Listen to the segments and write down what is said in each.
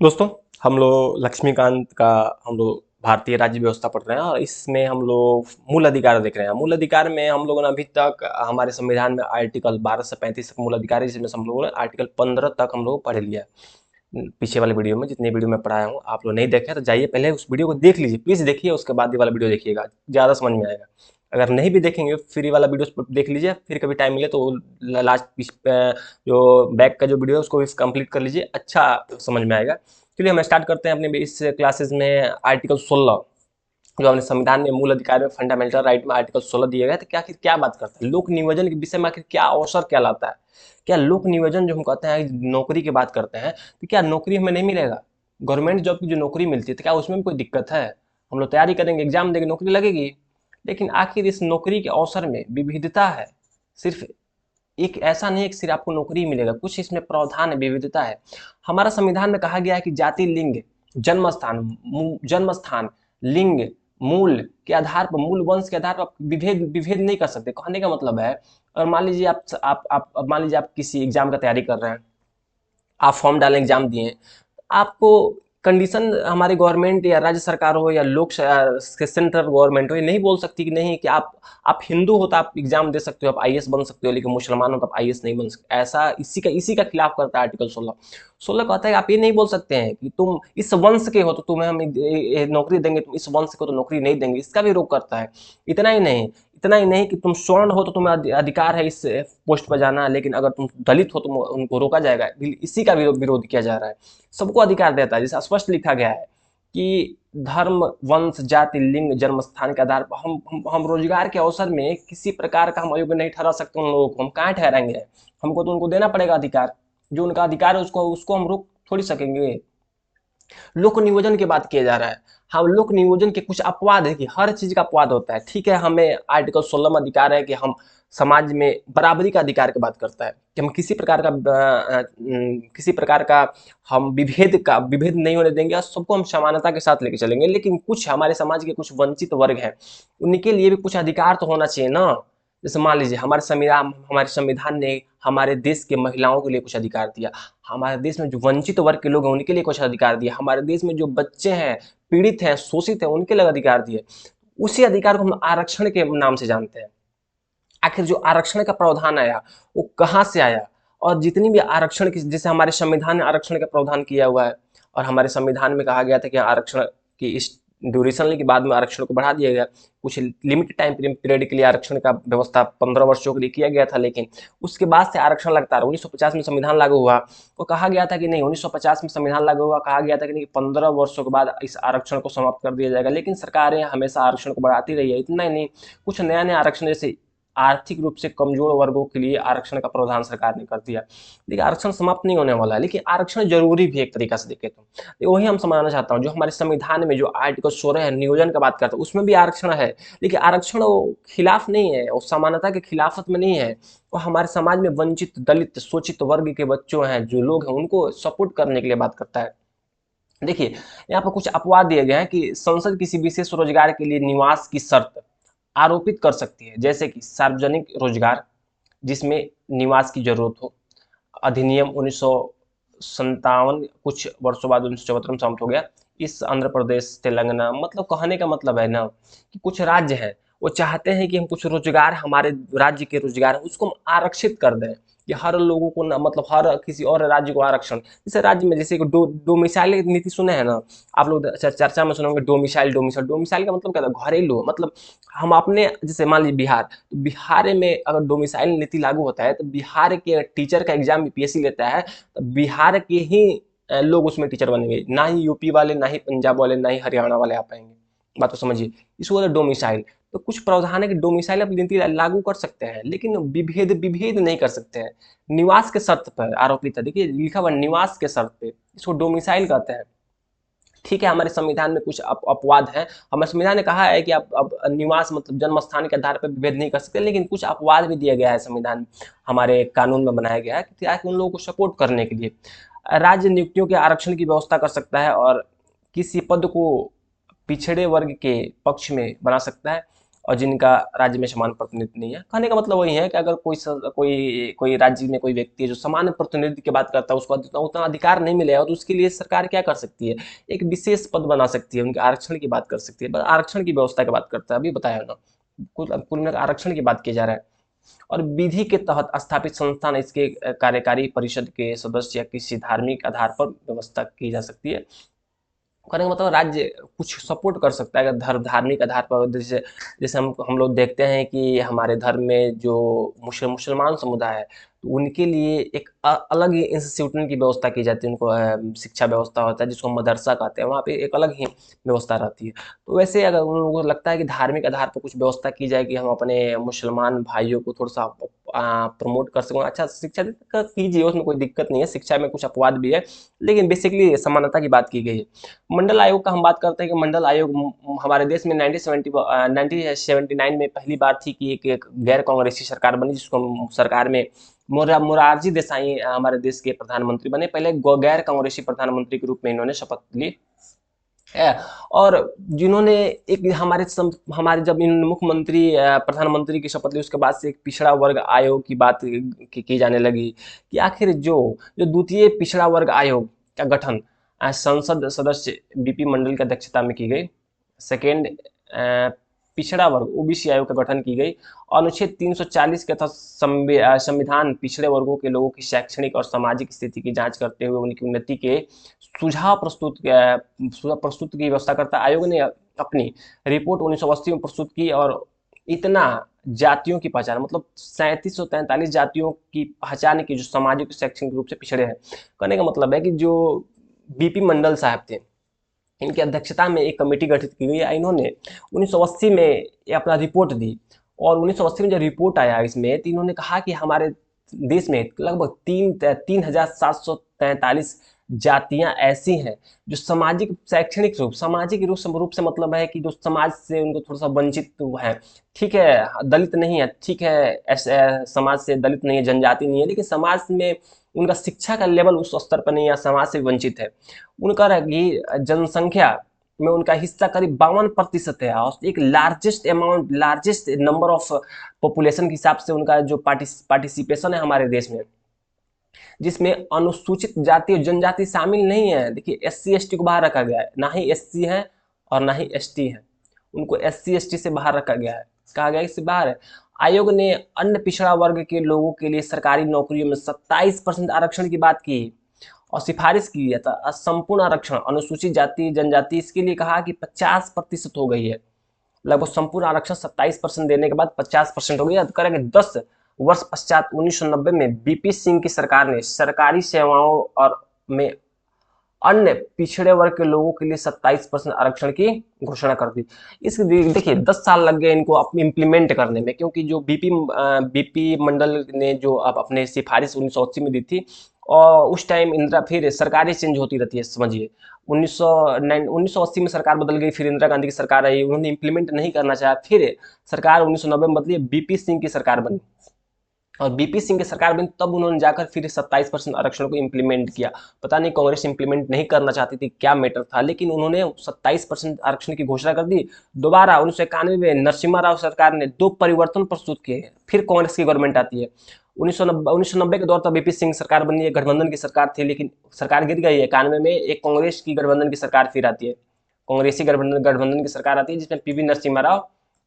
दोस्तों, हम लोग लक्ष्मीकांत का हम लोग भारतीय राज्य व्यवस्था पढ़ रहे हैं और इसमें हम लोग मूल अधिकार देख रहे हैं। मूल अधिकार में हम लोगों ने अभी तक हमारे संविधान में आर्टिकल 12 से 35 तक मूल अधिकार है, जिसमें से हम लोगों ने आर्टिकल 15 तक हम लोग पढ़ लिया है। पीछे वाले वीडियो में जितने वीडियो में पढ़ाया हूँ, आप लोग नहीं देखे तो जाइए पहले उस वीडियो को देख लीजिए, प्लीज़ देखिए, उसके बाद ये वाला वीडियो देखिएगा, ज़्यादा समझ में आएगा। अगर नहीं भी देखेंगे फ्री वाला वीडियो देख लीजिए, फिर कभी टाइम मिले तो लास्ट जो बैक का जो वीडियो है उसको भी कंप्लीट कर लीजिए, अच्छा समझ में आएगा। चलिए हम स्टार्ट करते हैं अपने इस क्लासेस में। आर्टिकल 16 जो हमने संविधान में मूल अधिकार में फंडामेंटल राइट में आर्टिकल 16 दिया गया, तो क्या आखिर क्या बात करता है लोक नियोजन के विषय में, आखिर क्या अवसर क्या लाता है। क्या लोक नियोजन जो हम कहते हैं नौकरी की बात करते हैं, तो क्या नौकरी हमें नहीं मिलेगा? गवर्नमेंट जॉब की जो नौकरी मिलती है तो क्या उसमें भी कोई दिक्कत है? हम लोग तैयारी करेंगे, एग्जाम देंगे, नौकरी लगेगी। लेकिन आखिर इस नौकरी के अवसर में विविधता है। सिर्फ एक ऐसा नहीं है कि सिर्फ आपको नौकरी ही मिलेगा, कुछ इसमें प्रावधान है, विविधता है। हमारा संविधान में कहा गया है कि जाति, लिंग, जन्म स्थान, जन्म स्थान, लिंग, मूल के आधार पर, मूल वंश के आधार पर आप विभेद विभेद नहीं कर सकते। कहने का मतलब है, और मान लीजिए आप मान लीजिए आप किसी एग्जाम का तैयारी कर रहे हैं, आप फॉर्म डालें, एग्जाम दिए, आपको कंडीशन हमारी गवर्नमेंट या राज्य सरकार हो या सेंट्रल गवर्नमेंट हो, ये नहीं बोल सकती कि नहीं कि आप हिंदू हो तो आप एग्जाम दे सकते हो, आप आईएएस बन सकते हो, लेकिन मुसलमान हो तो आप आईएएस नहीं बन सकते। ऐसा इसी का खिलाफ करता है आर्टिकल 16। 16 कहता है कि आप ये नहीं बोल सकते हैं कि तुम इस वंश के हो तो तुम्हें हम नौकरी देंगे, तुम इस वंश के हो तो नौकरी नहीं देंगे, इसका भी रोक करता है। इतना ही नहीं, इतना ही नहीं कि तुम स्वर्ण हो तो तुम्हें अधिकार है इस पोस्ट पर जाना, लेकिन अगर तुम दलित हो तो उनको रोका जाएगा। इसी का विरोध किया जा रहा है। सबको अधिकार देता है, जैसे स्पष्ट लिखा गया है कि धर्म, वंश, जाति, लिंग, जन्म स्थान के आधार पर हम रोजगार के अवसर में किसी प्रकार का हम अयोग्य नहीं ठहरा सकते उन लोगों को। हम कहाँ ठहराएंगे? हमको तो उनको देना पड़ेगा अधिकार। जो उनका अधिकार है उसको उसको हम रोक थोड़ी सकेंगे। लोक नियोजन की बात किया जा रहा है। हम लोक नियोजन के कुछ अपवाद है कि हर चीज का अपवाद होता है, ठीक है। हमें आर्टिकल 16 में अधिकार है कि हम समाज में बराबरी का अधिकार की बात करता है कि हम किसी प्रकार का हम विभेद नहीं होने देंगे और सबको हम समानता के साथ लेके चलेंगे। लेकिन कुछ हमारे समाज के कुछ वंचित वर्ग हैं, उनके लिए भी कुछ अधिकार तो होना चाहिए ना। जैसे मान लीजिए हमारे संविधान ने हमारे देश के महिलाओं के लिए कुछ अधिकार दिया, हमारे देश में जो वंचित वर्ग के लोग हैं उनके लिए कुछ अधिकार दिए, हमारे देश में जो बच्चे हैं, पीड़ित हैं, शोषित हैं, उनके लिए अधिकार दिए। उसी अधिकार को हम आरक्षण के नाम से जानते हैं। आखिर जो आरक्षण का प्रावधान आया वो कहाँ से आया? और जितनी भी आरक्षण की, जैसे हमारे संविधान ने आरक्षण का प्रावधान किया हुआ है, और हमारे संविधान में कहा गया था कि आरक्षण की इस ड्यूरेशन के बाद में आरक्षण को बढ़ा दिया गया। कुछ लिमिटेड टाइम पीरियड के लिए आरक्षण का व्यवस्था 15 वर्षों के लिए किया गया था, लेकिन उसके बाद से आरक्षण लगता रहा। 1950 में संविधान लागू हुआ, तो कहा गया था कि नहीं, 1950 में संविधान लागू हुआ, कहा गया था कि नहीं 15 वर्षों के बाद इस आरक्षण को समाप्त कर दिया जाएगा, लेकिन सरकारें हमेशा आरक्षण को बढ़ाती रही है। इतना ही नहीं, कुछ नया नया आरक्षण, जैसे आर्थिक रूप से कमजोर वर्गों के लिए आरक्षण का प्रावधान सरकार ने कर दिया। देखिए आरक्षण समाप्त नहीं होने वाला है, लेकिन आरक्षण जरूरी भी एक तरीका से देखे तो वही हम समझना चाहता हूँ। जो हमारे संविधान में जो आर्टिकल 16 है, नियोजन की बात करता है, उसमें भी आरक्षण है। लेकिन आरक्षण वो खिलाफ नहीं है, वो समानता के खिलाफत में नहीं है। वो हमारे समाज में वंचित, दलित, शोषित वर्ग के बच्चों हैं, जो लोग हैं, उनको सपोर्ट करने के लिए बात करता है। देखिए, यहाँ पर कुछ अपवाद दिए गए हैं कि संसद किसी विशेष रोजगार के लिए निवास की शर्त आरोपित कर सकती है, जैसे कि सार्वजनिक रोजगार जिसमें निवास की जरूरत हो। अधिनियम 1957 कुछ वर्षों बाद 1974 में समाप्त हो गया। इस आंध्र प्रदेश, तेलंगाना, मतलब कहने का मतलब है ना कि कुछ राज्य हैं, वो चाहते हैं कि हम कुछ रोजगार, हमारे राज्य के रोजगार उसको हम आरक्षित कर दें, कि हर लोगों को ना, मतलब हर किसी और राज्य को आरक्षण। जैसे राज्य में जैसे डोमिसाइल नीति सुने हैं ना आप लोग, चर्चा में सुने होंगे डोमिसाइल। डोमिसाइल डोमिसाइल का मतलब क्या था? घरेलू, मतलब हम अपने, जैसे मान लीजिए बिहार, तो बिहार में अगर डोमिसाइल नीति लागू होता है तो बिहार के टीचर का एग्जाम बीपीएससी लेता है, तो बिहार के ही लोग उसमें टीचर बनेंगे, ना ही यूपी वाले, ना ही पंजाब वाले, ना ही हरियाणा वाले आ पाएंगे। बात तो समझिए, इसको बोलते डोमिसाइल। तो कुछ प्रावधान है कि डोमिसाइल आप नीति लागू कर सकते हैं, लेकिन विभेद विभेद नहीं कर सकते हैं। निवास के शर्त पर आरोपित है, देखिए लिखा हुआ निवास के शर्त पे, इसको डोमिसाइल कहते हैं। ठीक है, हमारे संविधान में कुछ अपवाद हैं। हमारे संविधान ने कहा है कि आप अब निवास मतलब जन्म स्थान के आधार पर विभेद नहीं कर सकते, लेकिन कुछ अपवाद भी दिया गया है संविधान में, हमारे कानून में बनाया गया है कि ताकि उन लोगों को सपोर्ट करने के लिए राज्य नियुक्तियों के आरक्षण की व्यवस्था कर सकता है, और किसी पद को पिछड़े वर्ग के पक्ष में बना सकता है। और जिनका राज्य में समान प्रतिनिधित्व नहीं है। कहने का मतलब वही है कि अगर कोई राज्य में कोई व्यक्ति है जो समान प्रतिनिधित्व की बात करता है, उसको उतना अधिकार नहीं मिलेगा, तो उसके लिए सरकार क्या कर सकती है, एक विशेष पद बना सकती है, उनके आरक्षण की बात कर सकती है। बस आरक्षण की व्यवस्था की बात करता है, अभी बताया ना, कुल मिलाकर आरक्षण की बात की जा रहा है। और विधि के तहत स्थापित संस्थान इसके कार्यकारी परिषद के सदस्य या किसी धार्मिक आधार पर व्यवस्था की जा सकती है। कहने का मतलब राज्य कुछ सपोर्ट कर सकता है, अगर धार्मिक आधार पर, जैसे जैसे हम लोग देखते हैं कि हमारे धर्म में जो मुसलमान समुदाय है, तो उनके लिए एक अलग ही इंस्टीट्यूशन की व्यवस्था की जाती है, उनको शिक्षा व्यवस्था होता है जिसको मदरसा कहते हैं, वहाँ पे एक अलग ही व्यवस्था रहती है। तो वैसे अगर उन लोगों को लगता है कि धार्मिक आधार पर कुछ व्यवस्था की जाए कि हम अपने मुसलमान भाइयों को थोड़ा सा प्रमोट कर सकें, अच्छा शिक्षा कीजिए, उसमें कोई दिक्कत नहीं है, शिक्षा में कुछ अपवाद भी है, लेकिन बेसिकली समानता की बात की गई है। मंडल आयोग का हम बात करते हैं कि मंडल आयोग हमारे देश में 1979 में पहली बार थी कि एक गैर कांग्रेसी सरकार बनी, जिसको सरकार में मोरारजी देसाई हमारे देश के प्रधानमंत्री बने। पहले गैर कांग्रेसी प्रधानमंत्री के रूप में इन्होंने शपथ ली है। और जिन्होंने एक हमारे जब इन मुख्यमंत्री प्रधानमंत्री की शपथ ली, उसके बाद से एक पिछड़ा वर्ग आयोग की बात की जाने लगी कि आखिर जो जो द्वितीय पिछड़ा वर्ग आयोग का गठन संसद सदस्य बीपी मंडल की अध्यक्षता में की गई। सेकेंड, पिछड़ा वर्ग ओबीसी आयोग का गठन की गई। अनुच्छेद 340 के तहत संविधान पिछड़े वर्गों के लोगों की शैक्षणिक और सामाजिक स्थिति की जांच करते हुए उनकी उन्नति के सुझाव प्रस्तुत की व्यवस्था करता है। आयोग ने अपनी रिपोर्ट 1980 में प्रस्तुत की, और इतना जातियों की पहचान, मतलब 3743 जातियों की पहचान की जो सामाजिक शैक्षणिक रूप से पिछड़े हैं। कहने का मतलब है कि जो बीपी मंडल साहब थे, इनकी अध्यक्षता में एक कमेटी गठित की गई। इन्होंने 1980 में ये अपना रिपोर्ट दी, और 1980 में जब रिपोर्ट आया इसमें, तो इन्होंने कहा कि हमारे देश में लगभग 3743 जातियां ऐसी हैं जो सामाजिक रूप से मतलब है कि जो समाज से उनको थोड़ा सा वंचित है। ठीक है, दलित नहीं है, ठीक है, ऐसे समाज से दलित नहीं है, जनजाति नहीं है, लेकिन समाज में उनका शिक्षा का लेवल उस स्तर पर नहीं है, समाज से वंचित है। उनका जनसंख्या में उनका हिस्सा करीब 52% है, और एक लार्जेस्ट नंबर ऑफ पॉपुलेशन के हिसाब से उनका जो पार्टिसिपेशन है हमारे देश में, जिसमें अनुसूचित जाति और जनजाति शामिल नहीं है। देखिए, SC ST को बाहर रखा गया है, ना ही SC है और ना ही ST है, उनको SC ST से बाहर रखा गया है, कहा गया इससे बाहर है। आयोग ने अन्य पिछड़ा वर्ग के लोगों के लिए सरकारी नौकरियों में 27% आरक्षण की बात की और सिफारिश की है, था संपूर्ण आरक्षण अनुसूचित जाति जनजाति, इसके लिए कहा कि 50% हो गई है। लगभग संपूर्ण आरक्षण 27% देने के बाद 50% हो गया। करेंगे 10 वर्ष पश्चात 1990 में बीपी सिंह की सरकार ने सरकारी सेवाओं और में अन्य पिछड़े वर्ग के लोगों के लिए 27% आरक्षण की घोषणा कर दी। इस देखिए 10 साल लग गए इनको इम्प्लीमेंट करने में, क्योंकि जो बीपी मंडल ने जो अब अपने सिफारिश 1980 में दी थी, और उस टाइम इंदिरा, फिर सरकारें चेंज होती रहती है, समझिए 1980 में सरकार बदल गई, फिर इंदिरा गांधी की सरकार आई, उन्होंने इम्प्लीमेंट नहीं करना चाहा, फिर सरकार 1990 में बदली, बीपी सिंह की सरकार बनी, और बीपी सिंह की सरकार बनी, तब उन्होंने जाकर फिर 27% आरक्षण को इम्प्लीमेंट किया। पता नहीं कांग्रेस इम्प्लीमेंट नहीं करना चाहती थी, क्या मैटर था, लेकिन उन्होंने 27% आरक्षण की घोषणा कर दी। दोबारा 1991 में नरसिम्हा राव सरकार ने 2 परिवर्तन प्रस्तुत किए, फिर कांग्रेस की गवर्नमेंट आती है। 1990 के दौर तक बीपी सिंह सरकार बनी है, गठबंधन की सरकार थी, लेकिन सरकार गिर गई है। 91 में एक कांग्रेस की गठबंधन की सरकार फिर आती है, कांग्रेसी गठबंधन की सरकार आती है, जिसमें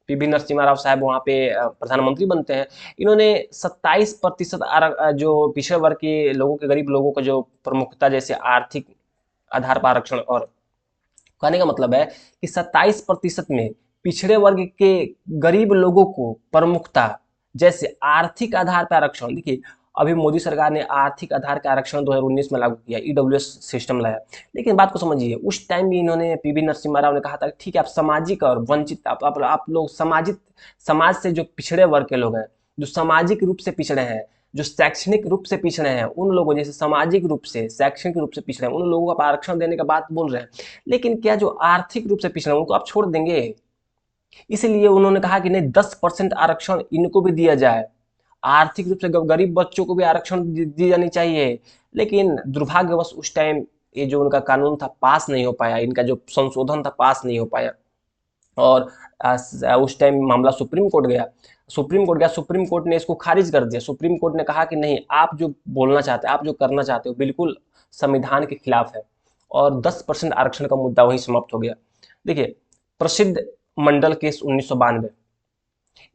पीवी नरसिम्हा राव साहब वहाँ पे प्रधानमंत्री बनते हैं। इन्होंने 27% जो पिछड़े वर्ग के लोगों के, गरीब लोगों को जो प्रमुखता, जैसे आर्थिक आधार पर आरक्षण, और कहने का मतलब है कि 27% में पिछड़े वर्ग के गरीब लोगों को प्रमुखता, जैसे आर्थिक आधार पर आरक्षण। देखिए, अभी मोदी सरकार ने आर्थिक आधार का आरक्षण 2019 में लागू किया, EWS सिस्टम लाया, लेकिन बात को समझिए, उस टाइम भी इन्होंने, पीवी नरसिम्हा राव ने कहा था ठीक है, आप सामाजिक और वंचित, आप लोग समाज से जो पिछड़े वर्ग के लोग हैं, जो सामाजिक रूप से पिछड़े हैं, जो शैक्षणिक रूप से पिछड़े हैं, उन लोगों, जैसे सामाजिक रूप से शैक्षणिक रूप से पिछड़े हैं, उन लोगों को आप आरक्षण देने का बात बोल रहे हैं, लेकिन क्या जो आर्थिक रूप से पिछड़े हैं उनको आप छोड़ देंगे? इसलिए उन्होंने कहा कि नहीं, 10% आरक्षण इनको भी दिया जाए, आर्थिक रूप से गरीब बच्चों को भी आरक्षण दी जानी चाहिए। लेकिन दुर्भाग्यवश उस टाइम ये जो उनका कानून था पास नहीं हो पाया, इनका जो संशोधन था पास नहीं हो पाया। और उस टाइम मामला सुप्रीम कोर्ट गया। सुप्रीम कोर्ट ने इसको खारिज कर दिया। सुप्रीम कोर्ट ने कहा कि नहीं, आप जो बोलना चाहते हैं, आप जो करना चाहते हो, बिल्कुल संविधान के खिलाफ है, और 10% आरक्षण का मुद्दा वहीं समाप्त हो गया। देखिए, प्रसिद्ध मंडल केस 1992,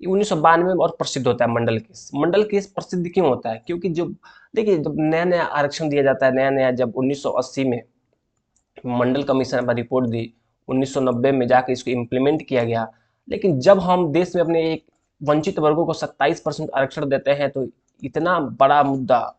1992 में और प्रसिद्ध होता है मंडल केस। मंडल केस प्रसिद्ध क्यों होता है? क्योंकि जो, देखिए, जब नया नया आरक्षण दिया जाता है, नया नया, जब 1980 में मंडल कमीशन ने रिपोर्ट दी, 1990 में जाकर इसको इम्प्लीमेंट किया गया। लेकिन जब हम देश में अपने एक वंचित वर्गों को 27% आरक्षण देते हैं, तो इतना बड़ा मुद्दा,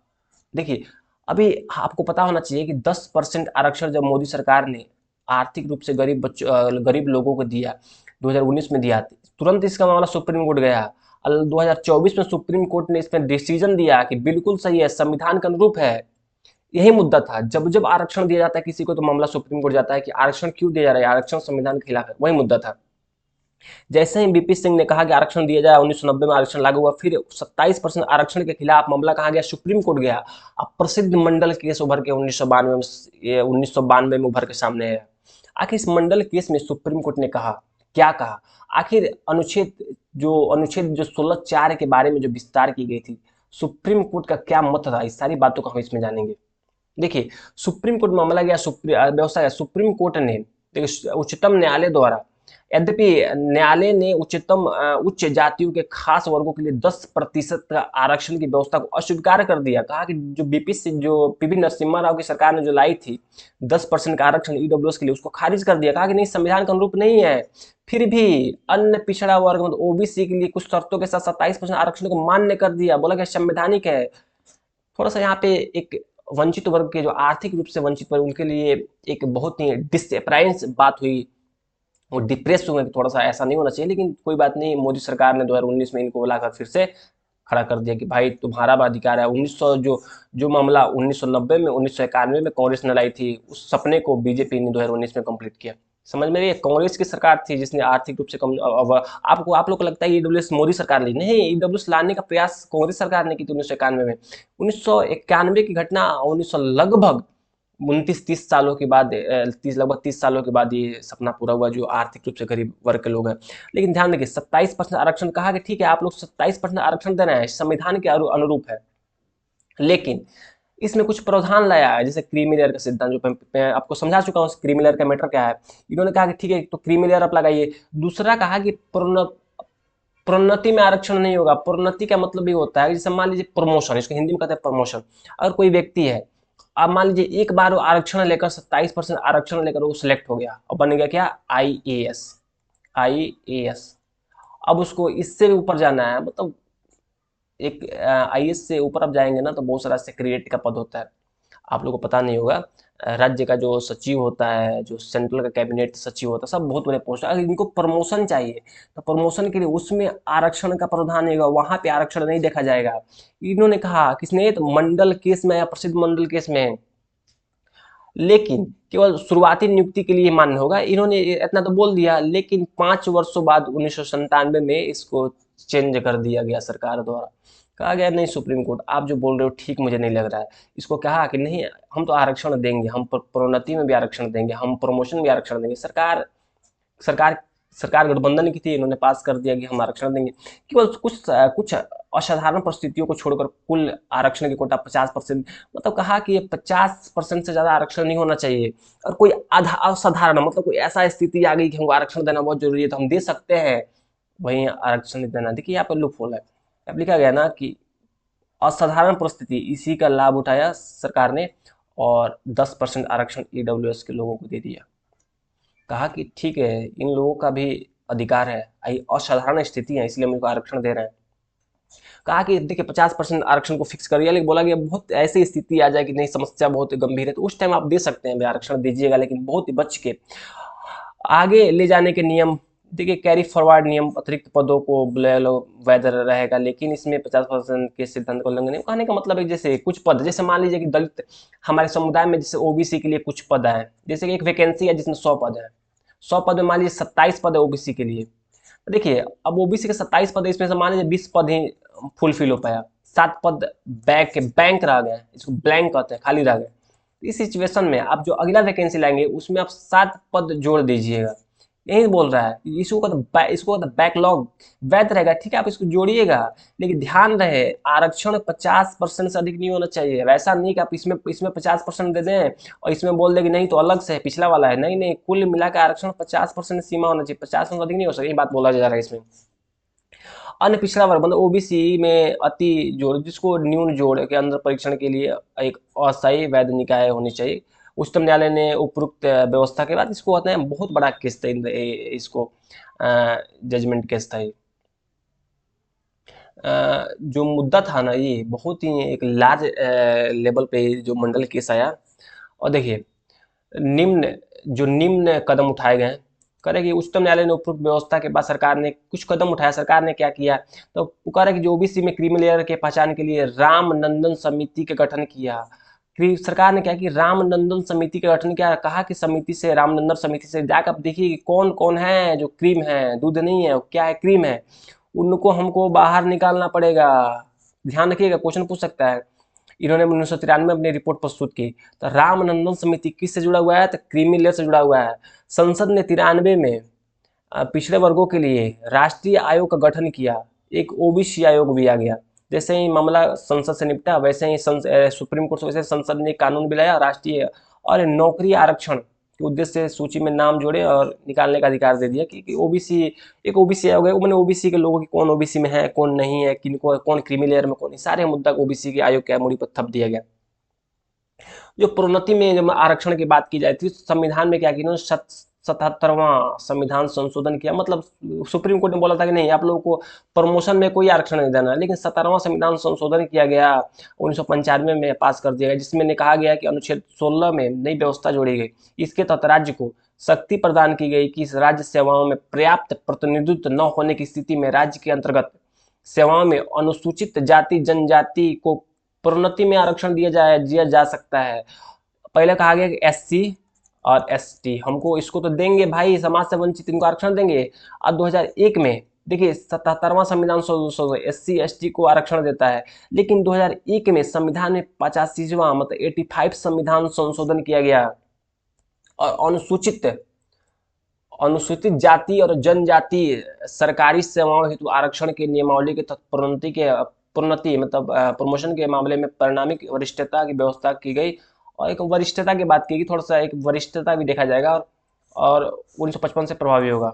देखिए, अभी आपको पता होना चाहिए कि 10% आरक्षण जब मोदी सरकार ने आर्थिक रूप से गरीब लोगों को दिया, 2019 में दिया, तुरंत इसका मामला सुप्रीम कोर्ट गया। 2024 में सुप्रीम कोर्ट ने इसमें डिसीजन दिया कि बिल्कुल सही है, संविधान के अनुरूप है। यही मुद्दा था। जब जब आरक्षण दिया जाता है किसी को, तो मामला सुप्रीम कोर्ट जाता है कि आरक्षण क्यों दिया जा रहा है, आरक्षण संविधान के खिलाफ है। वही मुद्दा था। जैसे ही बीपी सिंह ने कहा कि आरक्षण दिया जाए, 1990 में आरक्षण लागू हुआ, फिर 27% आरक्षण के खिलाफ मामला कहा गया, सुप्रीम कोर्ट गया। अब प्रसिद्ध मंडल केस उभर के 1992 में उभर के सामने है। आखिर इस मंडल केस में सुप्रीम कोर्ट ने कहा, क्या कहा? आखिर अनुच्छेद जो 16(4) के बारे में जो विस्तार की गई थी, सुप्रीम कोर्ट का क्या मत था, इस सारी बातों को हम इसमें जानेंगे। देखिए, सुप्रीम कोर्ट मामला गया, व्यवस्था, सुप्रीम कोर्ट ने, देखिए, उच्चतम न्यायालय द्वारा, यद्यपि न्यायालय ने उच्च जातियों के खास वर्गों के लिए 10% का आरक्षण की व्यवस्था को अस्वीकार कर दिया। कहा कि जो पीवी नरसिम्हा राव की सरकार ने जो लाई थी 10% का आरक्षण ईडब्ल्यूएस के लिए, उसको खारिज कर दिया। कहा कि नहीं, संविधान के अनुरूप नहीं है। फिर भी अन्य पिछड़ा वर्ग, मतलब ओबीसी के लिए कुछ शर्तों के साथ 27% आरक्षण को मान्य कर दिया। बोला कि संवैधानिक है। थोड़ा सा यहाँ पे एक वंचित वर्ग के, जो आर्थिक रूप से वंचित वर्ग, उनके लिए एक बहुत ही डिसअपीयरेंस बात हुई, वो डिप्रेस हुए। थोड़ा सा ऐसा नहीं होना चाहिए, लेकिन कोई बात नहीं, मोदी सरकार ने 2019 में इनको बुलाकर फिर से खड़ा कर दिया कि भाई तुम्हारा अधिकार है। 1900 जो मामला 1990 में, 1991 में कांग्रेस ने लाई थी, उस सपने को बीजेपी ने 2019 में कंप्लीट किया। समझ में, ये कांग्रेस की सरकार थी जिसने आर्थिक रूप से कम, आप लोग को लगता है ईडब्ल्यूएस मोदी सरकार ली, नहीं, ईडब्ल्यूएस लाने का प्रयास कांग्रेस सरकार ने की थी 1991 में। 1991 की घटना, 1900 लगभग 29-30 सालों के बाद, लगभग 30 सालों के बाद ये सपना पूरा हुआ, जो आर्थिक रूप से गरीब वर्ग के लोग हैं। लेकिन ध्यान देखिए, 27% आरक्षण, कहा कि ठीक है, आप लोग 27% आरक्षण देना है, संविधान के अनुरूप है, लेकिन इसमें कुछ प्रावधान लाया है, जैसे क्रीमी लेयर का सिद्धांत, जो मैं आपको समझा चुका हूँ क्रीमी लेयर का मैटर क्या है। इन्होंने कहा कि ठीक है, तो क्रीमी लेयर आप लगाइए। दूसरा कहा कि प्रोन्नति में आरक्षण नहीं होगा। प्रोन्नति का मतलब ये होता है, जैसे मान लीजिए प्रमोशन, इसको हिंदी में कहते हैं प्रमोशन। अगर कोई व्यक्ति है, अब मान लीजिए एक बार वो आरक्षण लेकर 27% आरक्षण लेकर वो सिलेक्ट हो गया और बन गया क्या, आईएएस। अब उसको इससे भी ऊपर जाना है, मतलब एक आईएएस से ऊपर अब जाएंगे ना, तो बहुत सारा सेक्रेटरी का पद होता है, आप लोगों को पता नहीं होगा। राज्य का जो सचिव होता है, जो सेंट्रल का कैबिनेट सचिव होता है, सब बहुत बड़े पोस्ट है। अगर इनको प्रमोशन चाहिए, तो प्रमोशन के लिए उसमें आरक्षण का प्रावधान होगा, वहां पे आरक्षण नहीं देखा जाएगा। इन्होंने कहा, किसने, तो मंडल केस में या प्रसिद्ध मंडल केस में, लेकिन केवल शुरुआती नियुक्ति के लिए मान्य होगा। इन्होंने इतना तो बोल दिया, लेकिन 5 वर्षों बाद 1997 में इसको चेंज कर दिया गया सरकार द्वारा। कहा गया नहीं, सुप्रीम कोर्ट आप जो बोल रहे हो ठीक मुझे नहीं लग रहा है। इसको कहा कि नहीं, हम तो आरक्षण देंगे, हम प्रोन्नति में भी आरक्षण देंगे, हम प्रमोशन में भी आरक्षण देंगे। सरकार सरकार गठबंधन की थी, इन्होंने पास कर दिया कि हम आरक्षण देंगे। केवल कुछ असाधारण परिस्थितियों को छोड़कर कुल आरक्षण की कोटा 50%, मतलब कहा कि 50% से ज्यादा आरक्षण नहीं होना चाहिए। और कोई असाधारण, मतलब कोई ऐसा स्थिति आ गई कि हमको आरक्षण देना बहुत जरूरी है, तो हम दे सकते हैं, वहीं आरक्षण नहीं देना। देखिए यहाँ पर लूप होल है। अब लिखा गया ना कि असाधारण परिस्थिति, इसी का लाभ उठाया सरकार ने और 10% आरक्षण ईडब्ल्यूएस के लोगों को दे दिया। कहा कि ठीक है, इन लोगों का भी अधिकार है, असाधारण स्थिति है, इसलिए हम इनको आरक्षण दे रहे हैं। कहा कि देखिए 50% आरक्षण को फिक्स करिए, लेकिन बोला कि बहुत ऐसी स्थिति आ जाए कि नहीं, समस्या बहुत गंभीर है, तो उस टाइम आप दे सकते हैं, आरक्षण दीजिएगा, लेकिन बहुत ही बच के। आगे ले जाने के नियम, देखिए कैरी फॉरवर्ड नियम, अतिरिक्त पदों को वैध रहेगा, लेकिन इसमें 50% के सिद्धांत को उल्लंघन नहीं। कहने का मतलब है, जैसे कुछ पद, जैसे मान लीजिए कि दलित हमारे समुदाय में, जैसे ओबीसी के लिए कुछ पद है, जैसे कि एक वैकेंसी है जिसमें 100 पद है, 100 पद में मान लीजिए 27 पद है ओबीसी के लिए। देखिए अब ओबीसी के 27 पद है, इसमें से मान लीजिए 20 पद ही फुलफिल हो पाया, 7 पद बैंक रह गए, इसको ब्लैंक कहते हैं, खाली रह गए। इस सिचुएशन में आप जो अगला वैकेंसी लाएंगे, उसमें आप 7 पद जोड़ दीजिएगा। यही बोल रहा है। इसको कहते बैकलॉग। वैध रहेगा, ठीक है, आप इसको जोड़िएगा, लेकिन ध्यान रहे आरक्षण 50% से अधिक नहीं होना चाहिए। वैसा नहीं कि आप इसमें इसमें 50% दे दें और इसमें बोल दें कि नहीं तो अलग से है, पिछला वाला है। नहीं नहीं, कुल मिलाकर आरक्षण 50% सीमा होना चाहिए, 50% अधिक नहीं हो सकती, ये बात बोला जा रहा है इसमें। अन्य पिछड़ा वर्ग मतलब ओबीसी में अति जोड़, जिसको न्यून जोड़ के अंदर परीक्षण के लिए एक अस्थायी वैध निकाय होनी चाहिए। उच्चतम न्यायालय ने उपरोक्त व्यवस्था के बाद इसको कहते हैं बहुत बड़ा केस था, इसको जजमेंट केस था ये। जो मुद्दा था ना, ये बहुत ही एक लार्ज लेवल पे जो मंडल केस आया। और देखिए निम्न निम्न कदम उठाए गए हैं, कह कि उच्चतम न्यायालय ने उपरोक्त व्यवस्था के बाद सरकार ने कुछ कदम उठाया। सरकार ने क्या किया, तो वो कह रहा है कि जो ओबीसी में क्रीमी लेयर के पहचान के लिए रामनंदन समिति का गठन किया। सरकार ने क्या कि रामनंदन समिति का गठन किया। कहा कि समिति से, रामनंदन समिति से जाकर आप देखिए कि कौन कौन है जो क्रीम है, दूध नहीं है, क्या है, क्रीम है, उनको हमको बाहर निकालना पड़ेगा। ध्यान रखिएगा, क्वेश्चन पूछ सकता है। इन्होंने 1993 में अपनी रिपोर्ट प्रस्तुत की। तो रामनंदन समिति किससे जुड़ा हुआ है, तो क्रीमी लेयर से जुड़ा हुआ है। संसद ने 93 में पिछड़े वर्गों के लिए राष्ट्रीय आयोग का गठन किया, एक ओबीसी आयोग भी आ गया। जैसे ही मामला संसद से निपटा, वैसे ही सुप्रीम कोर्ट से वैसे संसद ने कानून भी लाया, राष्ट्रीय और नौकरी आरक्षण के उद्देश्य से सूची में नाम जोड़े और निकालने का अधिकार दे दिया कि ओबीसी, एक ओबीसी आयोग है, मैंने ओबीसी के लोगों की कौन ओबीसी में है, कौन नहीं है, किनको कौन क्रीमी लेयर में, कौन, सारे मुद्दा को ओबीसी के आयोग के मूडी पर थप दिया गया। जो प्रोन्नति में जब आरक्षण की बात की जाए थी, संविधान में क्या किया, 77वां संविधान संशोधन किया। मतलब सुप्रीम कोर्ट ने बोला था कि नहीं, आप लोगों को प्रमोशन में कोई आरक्षण नहीं देना है, लेकिन 17वां संविधान संशोधन किया गया, 1995 में पास कर दिया गया, जिसमें ने कहा गया कि अनुच्छेद 16 में नई व्यवस्था जोड़ी गई। इसके तहत राज्य को शक्ति प्रदान की गई कि राज्य सेवाओं में पर्याप्त प्रतिनिधित्व न होने की स्थिति में राज्य के अंतर्गत सेवाओं में अनुसूचित जाति जनजाति को प्रोन्नति में आरक्षण दिया जा सकता है। पहले कहा गया कि एससी और एसटी, हमको इसको तो देंगे भाई, समाज से वंचित इनको आरक्षण देंगे। अब 2001 में देखिए 77वां संविधान संशोधन एससी एसटी को आरक्षण देता है, लेकिन 2001 में संविधान में 85वां मतलब 85 संविधान संशोधन किया गया और अनुसूचित जाति और जनजाति सरकारी सेवाओं हेतु आरक्षण के नियमावली के तहत प्रोन्नति मतलब प्रमोशन के मामले में परिणामिक वरिष्ठता की व्यवस्था की गई। और एक वरिष्ठता की बात की गई, थोड़ा सा एक वरिष्ठता भी देखा जाएगा, और 1955 से प्रभावी होगा।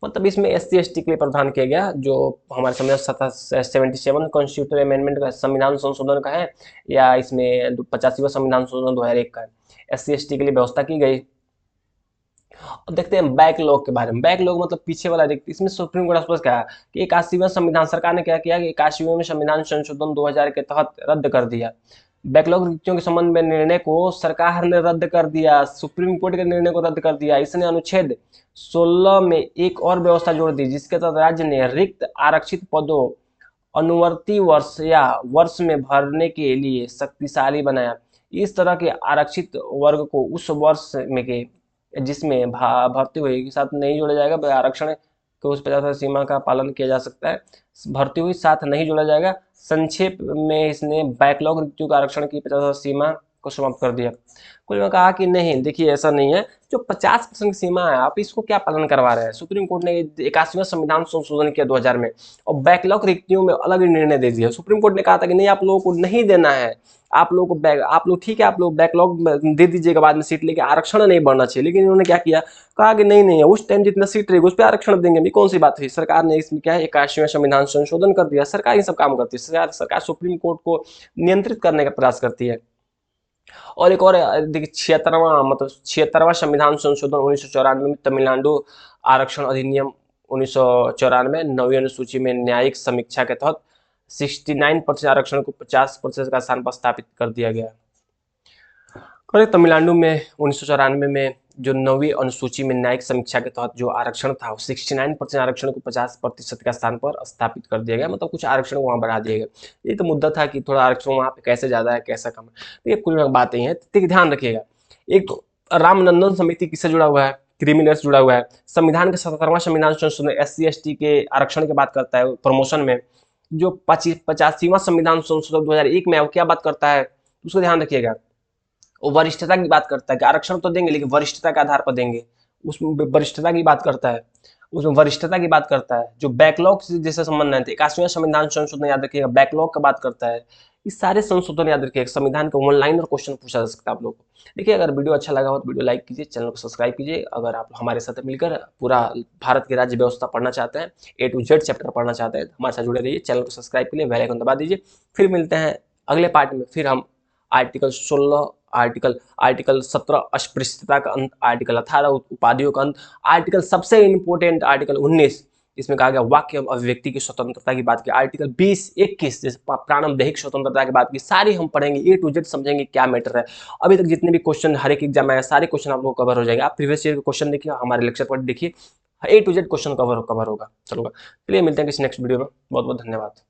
मतलब इसमें एससी एसटी के लिए प्रावधान किया गया, जो हमारे संविधान 77 कॉन्स्टिट्यूटिव अमेंडमेंट का संविधान संशोधन का है, या इसमें 85वां संविधान संशोधन 2001 का है। एससी एसटी के लिए व्यवस्था की गई। अब देखते हैं बैकलॉग के बारे में। बैकलॉग मतलब पीछे वाला देखते, इसमें सुप्रीम कोर्ट स्पष्ट कहा कि 81वां संविधान, सरकार ने क्या किया कि 81वें संविधान संशोधन 2000 के तहत रद्द कर दिया। बैकलॉग रिक्तियों के संबंध में निर्णय को सरकार ने रद्द कर दिया, सुप्रीम कोर्ट के निर्णय को रद्द कर दिया। इसने अनुच्छेद 16 में एक और व्यवस्था जोड़ दी, जिसके तहत राज्य ने रिक्त आरक्षित पदों अनुवर्ती वर्ष या वर्ष में भरने के लिए शक्तिशाली बनाया। इस तरह के आरक्षित वर्ग को उस वर्ष में के जिसमें भर्ती हुई के साथ नहीं जोड़ा जाएगा, आरक्षण के उस 50 सीमा का पालन किया जा सकता है, भर्ती हुई साथ नहीं जोड़ा जाएगा। संक्षेप में इसने बैकलॉग रिक्तियों का आरक्षण की 50 सीमा को समाप्त कर दिया। कुछ ने कहा कि नहीं, देखिए ऐसा नहीं है, जो 50% की सीमा है आप इसको क्या पालन करवा रहे हैं। सुप्रीम कोर्ट ने 81वां संविधान संशोधन किया 2000 में, और बैकलॉग रिक्तियों में अलग निर्णय दे दिया। सुप्रीम कोर्ट ने कहा था कि नहीं, आप लोगों को नहीं देना है, आप लोग ठीक है, आप लोग बैकलॉग दे दीजिएगा बाद में सीट, लेके आरक्षण नहीं बढ़ना चाहिए। लेकिन इन्होंने क्या किया, कहा कि नहीं नहीं, उस टाइम जितना सीट रहेगी उस पर आरक्षण देंगे। भी कौन सी बात हुई, सरकार ने इसमें क्या है 81वां संविधान संशोधन कर दिया। सरकार ये सब काम करती है, सरकार सुप्रीम कोर्ट को नियंत्रित करने का प्रयास करती है। और एक और देखिए 76वां संविधान संशोधन 1994 में तमिलनाडु आरक्षण अधिनियम 1994 नवीं अनुसूची में न्यायिक समीक्षा के तहत 69% आरक्षण को 50% का स्थान पर स्थापित कर दिया गया। तमिलनाडु में 1994 में जो नवीं अनुसूची में न्यायिक समीक्षा के तहत जो आरक्षण था, 69% आरक्षण को 50% का स्थान पर स्थापित कर दिया गया, मतलब कुछ आरक्षण वहां बढ़ा दिया गया। ये तो मुद्दा था कि थोड़ा आरक्षण वहां पे कैसे ज्यादा है कैसा कम है, तो ये कुल बातें हैं, तो ध्यान रखिएगा। एक तो रामनंदन समिति किससे जुड़ा हुआ है, क्रिमिनल से जुड़ा हुआ है। संविधान के 77वां संविधान संशोधन SC ST के आरक्षण की बात करता है प्रमोशन में। जो 85वां संविधान संशोधन 2001 में क्या बात करता है, उसको ध्यान रखिएगा। वो वरिष्ठता की बात करता है कि आरक्षण तो देंगे लेकिन वरिष्ठता के आधार पर देंगे। उसमें वरिष्ठता की बात करता है, उसमें वरिष्ठता की बात करता है, जो बैकलॉग से जैसे संबंध है, 81वां संविधान संशोधन याद रखिएगा, बैकलॉग का बात करता है। इस सारे संशोधन याद रखिएगा, संविधान के ऑनलाइन और क्वेश्चन पूछा जा सकता है आप लोगों को। देखिए, अगर वीडियो अच्छा लगा हो तो वीडियो लाइक कीजिए, चैनल को सब्सक्राइब कीजिए। अगर आप हमारे साथ मिलकर पूरा भारत की राज्य व्यवस्था पढ़ना चाहते हैं, A to Z चैप्टर पढ़ना चाहते हैं, हमारे साथ जुड़े रहिए, चैनल को सब्सक्राइब के लिए बेल आइकन दबा दीजिए। फिर मिलते हैं अगले पार्ट में, फिर हम आर्टिकल 16, आर्टिकल 17 अस्पृश्यता का अंत, आर्टिकल 18 उपाधियों का अंत, आर्टिकल सबसे इंपॉर्टेंट आर्टिकल 19 इसमें कहा गया वाक्य एवं अभिव्यक्ति की स्वतंत्रता की बात की, आर्टिकल 20, 21 जैसे प्राणवदैहिक स्वतंत्रता की बात की, सारी हम पढ़ेंगे, A to Z समझेंगे क्या मैटर है। अभी तक जितने भी क्वेश्चन हर एक एग्जाम में आए सारे क्वेश्चन आप लोग कवर हो जाएंगे। आप प्रीवियस ईयर के क्वेश्चन देखिए, हमारे लेक्चर पर देखिए, A to Z question cover होगा। चलो, चलिए मिलते हैं किसी नेक्स्ट वीडियो में। बहुत बहुत धन्यवाद।